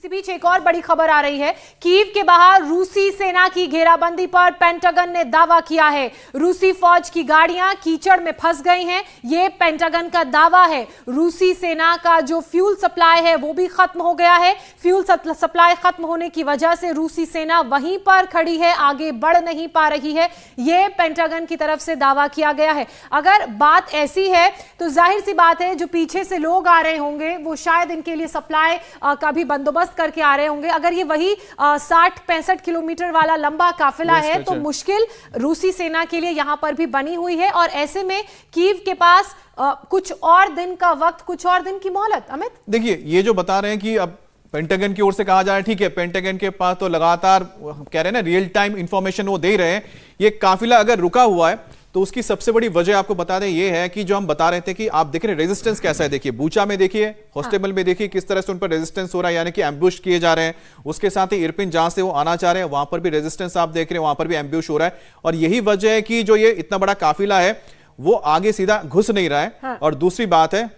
इसी बीच एक और बड़ी खबर आ रही है। कीव के बाहर रूसी सेना की घेराबंदी पर पेंटागन ने दावा किया है। रूसी फौज की गाड़ियां कीचड़ में फंस गई हैं, यह पेंटागन का दावा है। रूसी सेना का जो फ्यूल सप्लाई है वो भी खत्म हो गया है। फ्यूल सप्लाई खत्म होने की वजह से रूसी सेना वहीं पर खड़ी है, आगे बढ़ नहीं पा रही है। यह पेंटागन की तरफ से दावा किया गया है। अगर बात ऐसी है तो जाहिर सी बात है जो पीछे से लोग आ रहे होंगे वो शायद इनके लिए सप्लाई का भी बंदोबस्त करके आ रहे होंगे। अगर ये वही 60-65 किलोमीटर वाला लंबा काफिला है तो मुश्किल रूसी सेना के लिए यहां पर भी बनी हुई है। और ऐसे में कीव के पास कुछ और दिन का वक्त, कुछ और दिन की मोहलत। अमित, देखिए ये जो बता रहे हैं कि अब पेंटागन की ओर से कहा जा रहा है, ठीक है, पेंटागन के पास तो लगातार कह रहे हैं ना, रियल टाइम इंफॉर्मेशन वो दे रहे हैं। ये काफिला अगर रुका हुआ है तो उसकी सबसे बड़ी वजह आपको बता दें ये है कि जो हम बता रहे थे कि आप देख रहे हैं रेजिस्टेंस कैसा है। देखिए बूचा में, देखिए हॉस्टेबल में, देखिए किस तरह से उन पर रेजिस्टेंस हो रहा है, यानी कि एम्ब्यूश किए जा रहे हैं। उसके साथ ही इरपिन जहां से वो आना चाह रहे हैं वहां पर भी रेजिस्टेंस आप देख रहे हैं, वहां पर भी एम्ब्यूश हो रहा है। और यही वजह है कि जो ये इतना बड़ा काफिला है वो आगे सीधा घुस नहीं रहा है। और दूसरी बात है,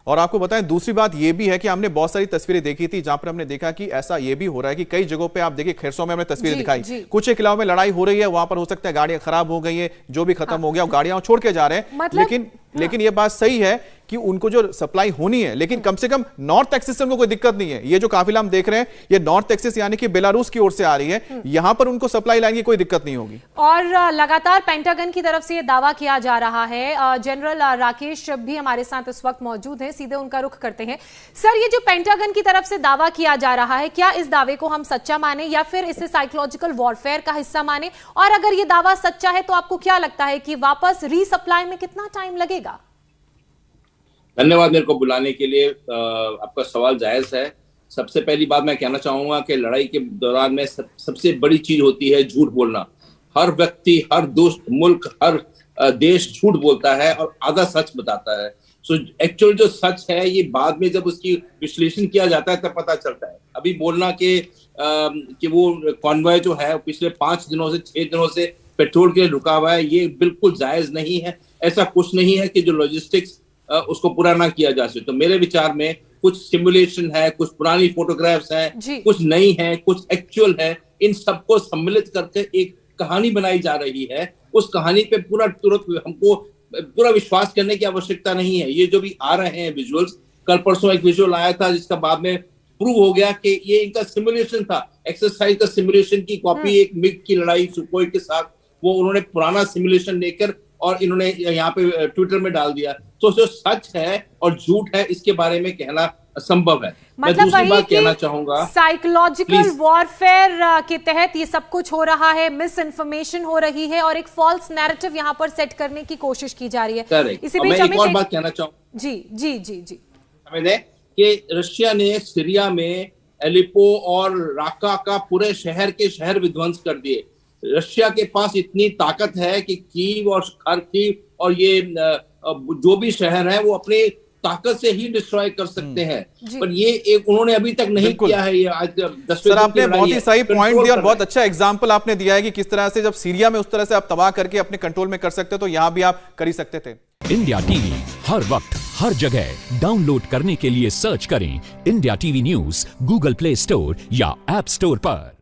और आपको बताएं दूसरी बात यह भी है कि हमने बहुत सारी तस्वीरें देखी थी जहां पर हमने देखा कि ऐसा यह भी हो रहा है कि कई जगहों पे आप देखिए, खैरसों में हमने तस्वीरें दिखाई, कुछ एक इलाकों में लड़ाई हो रही है, वहां पर हो सकता है गाड़ियां खराब हो गई है, जो भी खत्म हो गया गाड़ियां छोड़ के जा रहे हैं। लेकिन यह बात सही है कि उनको जो सप्लाई होनी है, लेकिन कम से कम नॉर्थ एक्सिस से उनको कोई दिक्कत नहीं है। ये जो काफिला हम देख रहे हैं ये नॉर्थ एक्सिस यानी कि बेलारूस की ओर से आ रही है, यहां पर उनको सप्लाई लाइन की कोई दिक्कत नहीं होगी। और लगातार पेंटागन की तरफ से ये दावा किया जा रहा है। जनरल राकेश भी हमारे साथ इस वक्त मौजूद हैं, सीधे उनका रुख करते हैं। सर, ये जो पेंटागन की तरफ से दावा किया जा रहा है, क्या इस दावे को हम सच्चा माने या फिर इसे साइकोलॉजिकल वॉरफेयर का हिस्सा माने? और अगर ये दावा सच्चा है तो आपको क्या लगता है कि वापस रीसप्लाई में कितना टाइम लगेगा? धन्यवाद मेरे को बुलाने के लिए। आपका सवाल जायज है। सबसे पहली बात मैं कहना चाहूंगा कि लड़ाई के दौरान में सबसे बड़ी चीज होती है झूठ बोलना। हर व्यक्ति, हर दोस्त, मुल्क, हर देश झूठ बोलता है और आधा सच बताता है। सो एक्चुअल जो सच है ये बाद में जब उसकी विश्लेषण किया जाता है तब पता चलता है। अभी बोलना कि वो कॉन्वॉय जो है पिछले 5 दिनों से 6 दिनों से पेट्रोल के लिए रुका हुआ है, ये बिल्कुल जायज नहीं है। ऐसा कुछ नहीं है कि जो लॉजिस्टिक्स उसको पूरा ना किया जा सके। तो मेरे विचार में कुछ सिमुलेशन है, कुछ पुरानी फोटोग्राफ्स हैं, कुछ नई है, कुछ एक्चुअल है। इन सबको सम्मिलित करके एक कहानी बनाई जा रही है। उस कहानी पे तुरंत हमको पूरा विश्वास करने की आवश्यकता नहीं है। ये जो भी आ रहे हैं विजुअल्स, कल परसों एक विजुअल आया था जिसका बाद में प्रूव हो गया कि ये इनका सिमुलेशन था, एक्सरसाइज का सिमुलेशन की कॉपी। एक मिग की लड़ाई सुखोई के साथ वो उन्होंने पुराना सिमुलेशन लेकर और इन्होंने यहाँ पे ट्विटर में डाल दिया। तो जो सच है और झूठ है इसके बारे में कहना असंभव है। मैं दूसरी बात कहना चाहूंगा, साइकोलॉजिकल वॉरफेयर के तहत ये सब कुछ हो रहा है, मिस इन्फॉर्मेशन हो रही है और एक फॉल्स नैरेटिव यहाँ पर सेट करने की कोशिश की जा रही है। इसी बीच मैं एक और बात कहना चाहूंगा। जी जी जी जी कि रशिया ने सीरिया में एलिपो और राका का पूरे शहर के शहर विध्वंस कर दिए। रशिया के पास इतनी ताकत है कि कीव और खार्किव और ये जो भी शहर है वो अपनी ताकत से ही डिस्ट्रॉय कर सकते हैं, पर ये एक उन्होंने अभी तक नहीं किया है। ये आज 10 सर आपने बहुत ही सही पॉइंट दिया और बहुत अच्छा एग्जांपल आपने दिया है कि किस तरह से जब सीरिया में उस तरह से आप तबाह करके अपने कंट्रोल में कर सकते तो यहां भी आप कर ही सकते थे। इंडिया टीवी हर वक्त हर जगह डाउनलोड करने के लिए सर्च करें India TV news Google play store या ऐप स्टोर पर।